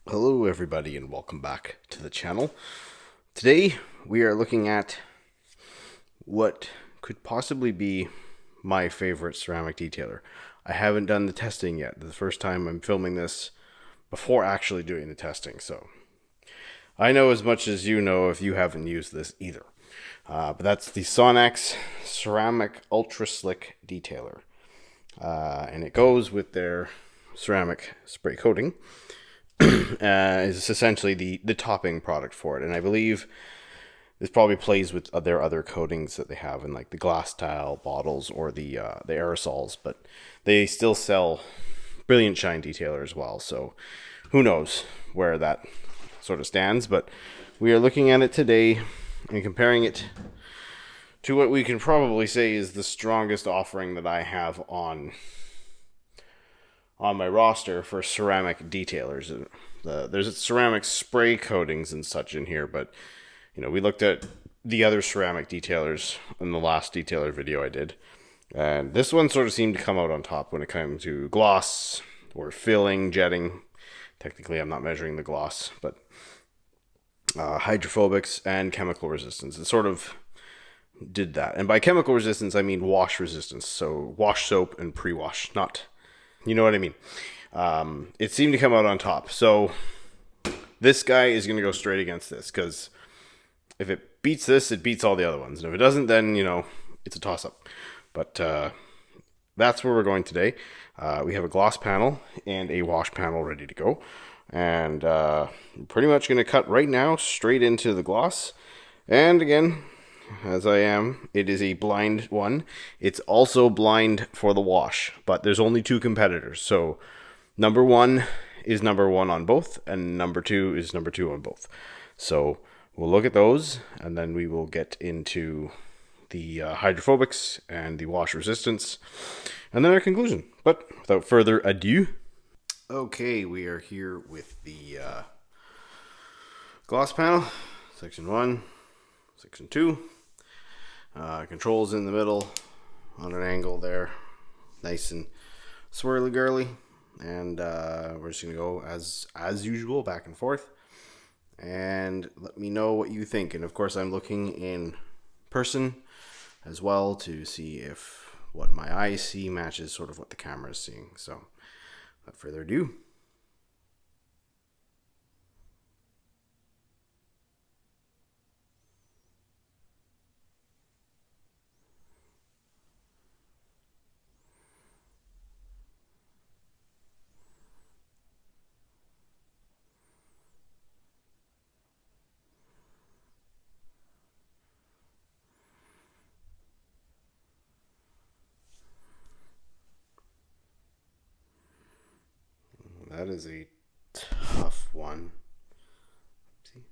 Hello everybody and welcome back to the channel. Today we are looking at what could possibly be my favorite ceramic detailer. I haven't done the testing yet. The first time I'm filming this before actually doing the testing, so I know as much as you know if you haven't used this either. But that's the Sonax Ceramic Ultra Slick Detailer. And it goes with their ceramic spray coating. Is essentially the topping product for it, and I believe this probably plays with their other coatings that they have in like the glass tile bottles or the aerosols, but they still sell Brilliant Shine Detailer as well, so who knows where that sort of stands. But we are looking at it today and comparing it to what we can probably say is the strongest offering that I have on my roster for ceramic detailers. There's ceramic spray coatings and such in here, but you know, we looked at the other ceramic detailers in the last detailer video I did, and this one sort of seemed to come out on top when it came to gloss or filling, jetting. Technically, I'm not measuring the gloss, but hydrophobics and chemical resistance. It sort of did that. And by chemical resistance, I mean wash resistance. So wash soap and pre-wash, not... You know what I mean? It seemed to come out on top. So this guy is going to go straight against this, because if it beats this, it beats all the other ones. And if it doesn't, then, you know, it's a toss-up. But that's where we're going today. We have a gloss panel and a wash panel ready to go. And pretty much going to cut right now straight into the gloss. And again, as I am, it is a blind one. It's also blind for the wash, but there's only two competitors. So number one is number one on both, and number two is number two on both. So we'll look at those, and then we will get into the hydrophobics and the wash resistance, and then our conclusion. But without further ado, okay, we are here with the gloss panel, section 1, section 2. Controls in the middle on an angle there, nice and swirly girly, and we're just gonna go as usual back and forth, and let me know what you think. And of course, I'm looking in person as well to see if what my eyes see matches sort of what the camera is seeing. So without further ado, that is a tough one. See?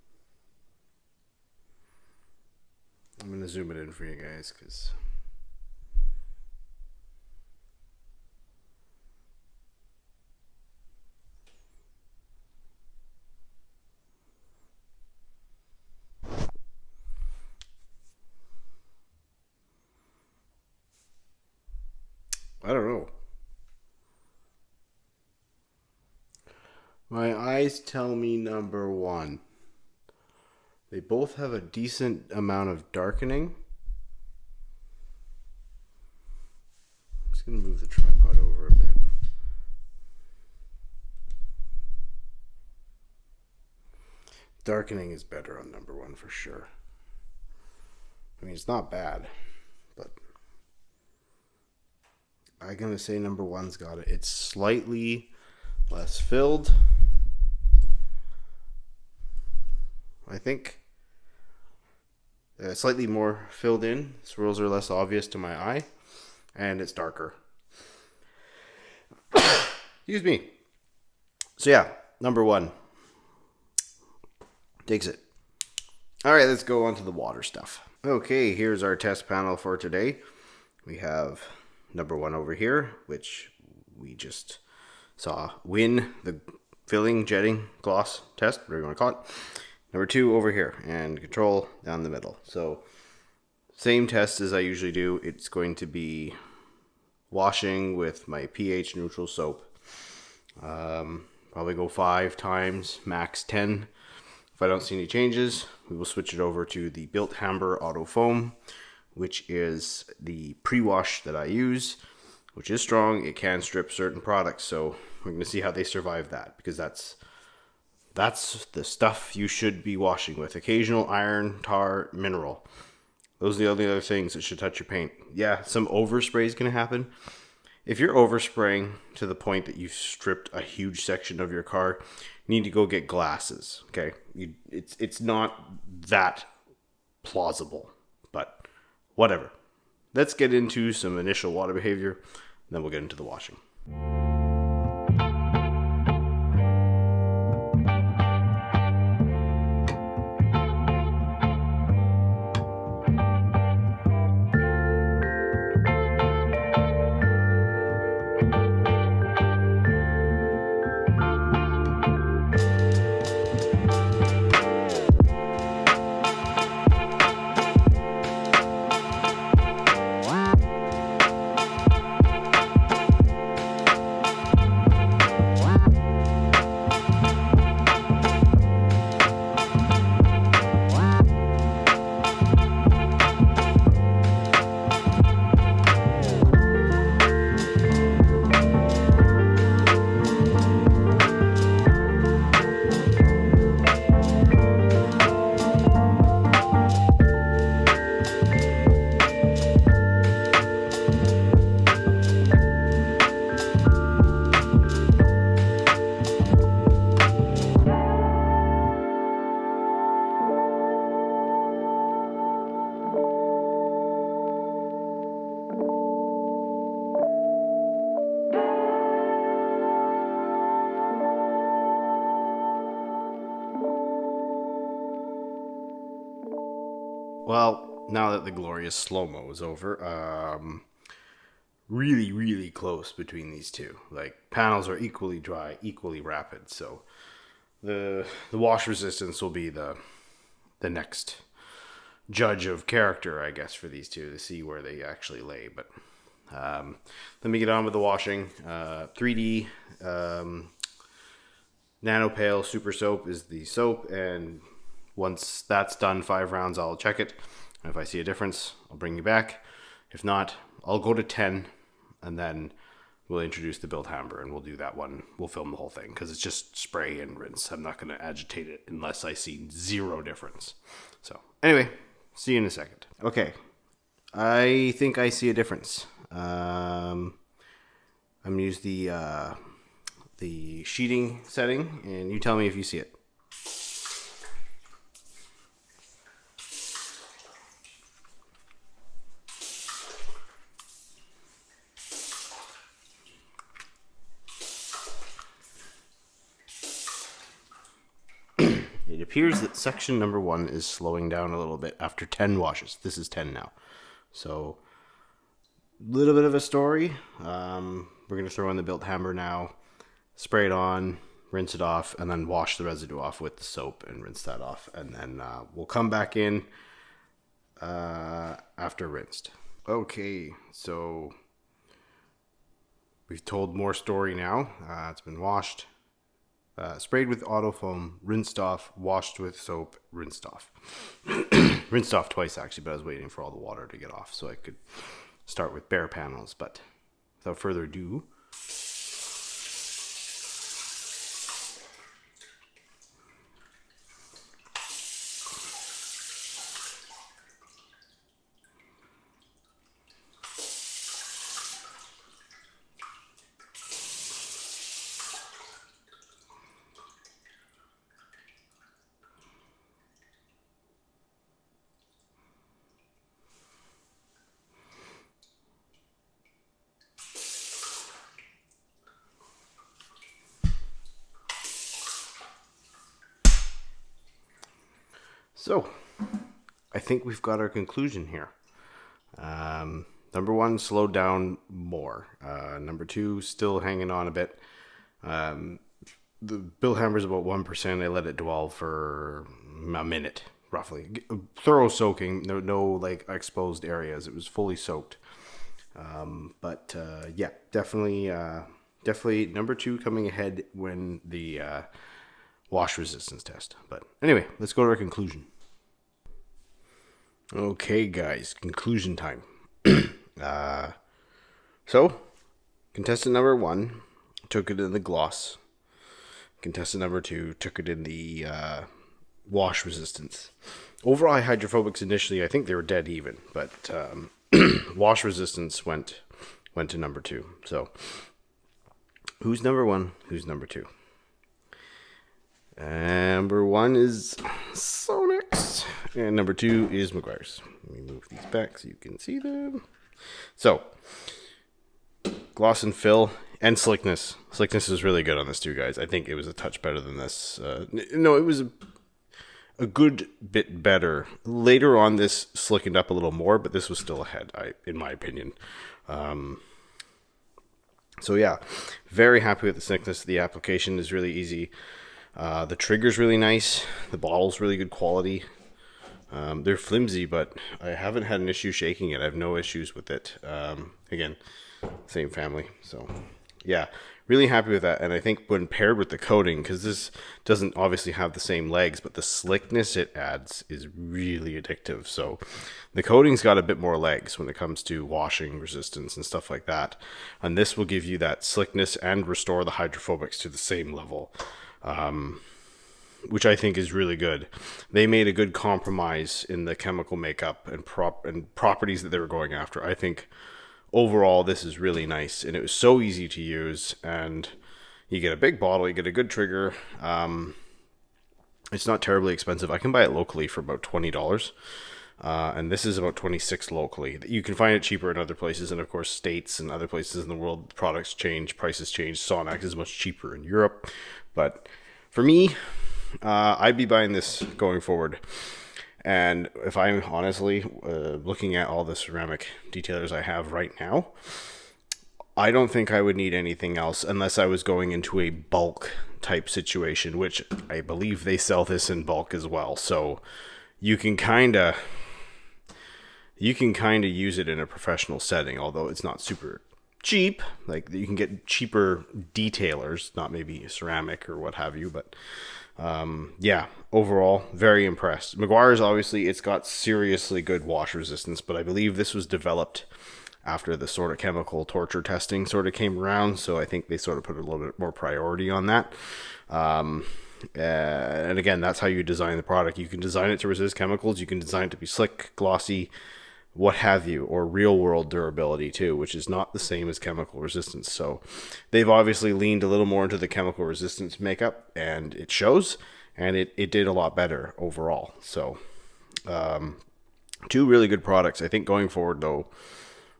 I'm going to zoom it in for you guys, because I don't know. My eyes tell me number one. They both have a decent amount of darkening. I'm just going to move the tripod over a bit. Darkening is better on number one for sure. I mean, it's not bad, but I'm going to say number one's got it. It's slightly less filled, I think. Slightly more filled in. Swirls are less obvious to my eye, and it's darker. Excuse me. So yeah, number one takes it. All right, let's go on to the water stuff. Okay, here's our test panel for today. We have number one over here, which we just saw win the filling, jetting, gloss test, whatever you want to call it. Number two over here, and control down the middle. So same test as I usually do. It's going to be washing with my pH neutral soap. Part Probably go 5 times, max 10. If I don't see any changes, we will switch it over to the Built Hamber Auto Foam, which is the pre-wash that I use, which is strong. It can strip certain products, so we're going to see how they survive that, because that's the stuff you should be washing with. Occasional iron, tar, mineral. Those are the only other things that should touch your paint. Yeah, some overspray is going to happen. If you're overspraying to the point that you've stripped a huge section of your car, you need to go get glasses, okay? It's not that plausible, but whatever. Let's get into some initial water behavior, then we'll get into the washing. Well, now that the glorious slow-mo is over, really, really close between these two. Like, panels are equally dry, equally rapid, so the wash resistance will be the next judge of character, I guess, for these two, to see where they actually lay. But let me get on with the washing. 3D Nano Pale Super Soap is the soap, and once that's done 5 rounds, I'll check it. And if I see a difference, I'll bring you back. If not, I'll go to 10, and then we'll introduce the Built Hamber, and we'll do that one. We'll film the whole thing, because it's just spray and rinse. I'm not going to agitate it unless I see 0 difference. So, anyway, see you in a second. Okay, I think I see a difference. I'm going to use the sheeting setting, and you tell me if you see it. It appears that section number 1 is slowing down a little bit after 10 washes. This is 10 now. So, a little bit of a story. We're going to throw in the Built Hamber now, spray it on, rinse it off, and then wash the residue off with the soap and rinse that off. And then we'll come back in after rinsed. Okay, so we've told more story now. It's been washed. Sprayed with auto foam, rinsed off, washed with soap, rinsed off. Rinsed off twice, actually, but I was waiting for all the water to get off so I could start with bare panels. But without further ado, so I think we've got our conclusion here. Number 1, slowed down more. Number 2, still hanging on a bit. The Built Hammer is about 1%. I let it dwell for a minute, roughly. Thorough soaking, no like exposed areas. It was fully soaked. But yeah, definitely definitely number 2 coming ahead when the wash resistance test. But anyway, let's go to our conclusion. Okay, guys, conclusion time. So, contestant number 1 took it in the gloss. Contestant number 2 took it in the wash resistance. Overall hydrophobics initially, I think they were dead even, but wash resistance went to number 2. So, who's number 1? Who's number 2? Number 1 is Sonax, and number 2 is Meguiar's. Let me move these back so you can see them. So, gloss and fill and slickness. Slickness is really good on this too, guys. I think it was a touch better than this. No, it was a good bit better. Later on, this slickened up a little more, but this was still ahead, in my opinion. So yeah, very happy with the slickness. The application is really easy. The trigger's really nice. The bottle's really good quality. They're flimsy, but I haven't had an issue shaking it. I have no issues with it. Again, same family. So yeah, really happy with that. And I think when paired with the coating, because this doesn't obviously have the same legs, but the slickness it adds is really addictive. So the coating's got a bit more legs when it comes to washing resistance and stuff like that. And this will give you that slickness and restore the hydrophobics to the same level. Which I think is really good. They made a good compromise in the chemical makeup and properties that they were going after. I think overall this is really nice, and it was so easy to use, and you get a big bottle, you get a good trigger. It's not terribly expensive. I can buy it locally for about $20. And this is about $26 locally. You can find it cheaper in other places, and of course states and other places in the world, products change, prices change. Sonax is much cheaper in Europe, but for me, I'd be buying this going forward. And if I'm honestly looking at all the ceramic detailers I have right now, I don't think I would need anything else unless I was going into a bulk type situation, which I believe they sell this in bulk as well. So you can kind of use it in a professional setting, although it's not super cheap. Like, you can get cheaper detailers, not maybe ceramic or what have you, but yeah, overall very impressed. Meguiar's, obviously it's got seriously good wash resistance, but I believe this was developed after the sort of chemical torture testing sort of came around, so I think they sort of put a little bit more priority on that. And again, that's how you design the product. You can design it to resist chemicals, you can design it to be slick, glossy, what have you, or real world durability too, which is not the same as chemical resistance. So they've obviously leaned a little more into the chemical resistance makeup, and it shows, and it did a lot better overall. So 2 really good products. I think going forward though,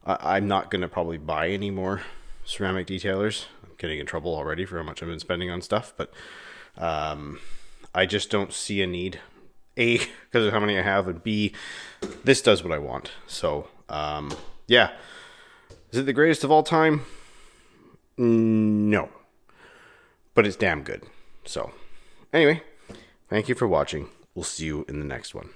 I'm not going to probably buy any more ceramic detailers. I'm getting in trouble already for how much I've been spending on stuff, but I just don't see a need. A, because of how many I have, and B, this does what I want. So, yeah. Is it the greatest of all time? No. But it's damn good. So, anyway, thank you for watching. We'll see you in the next one.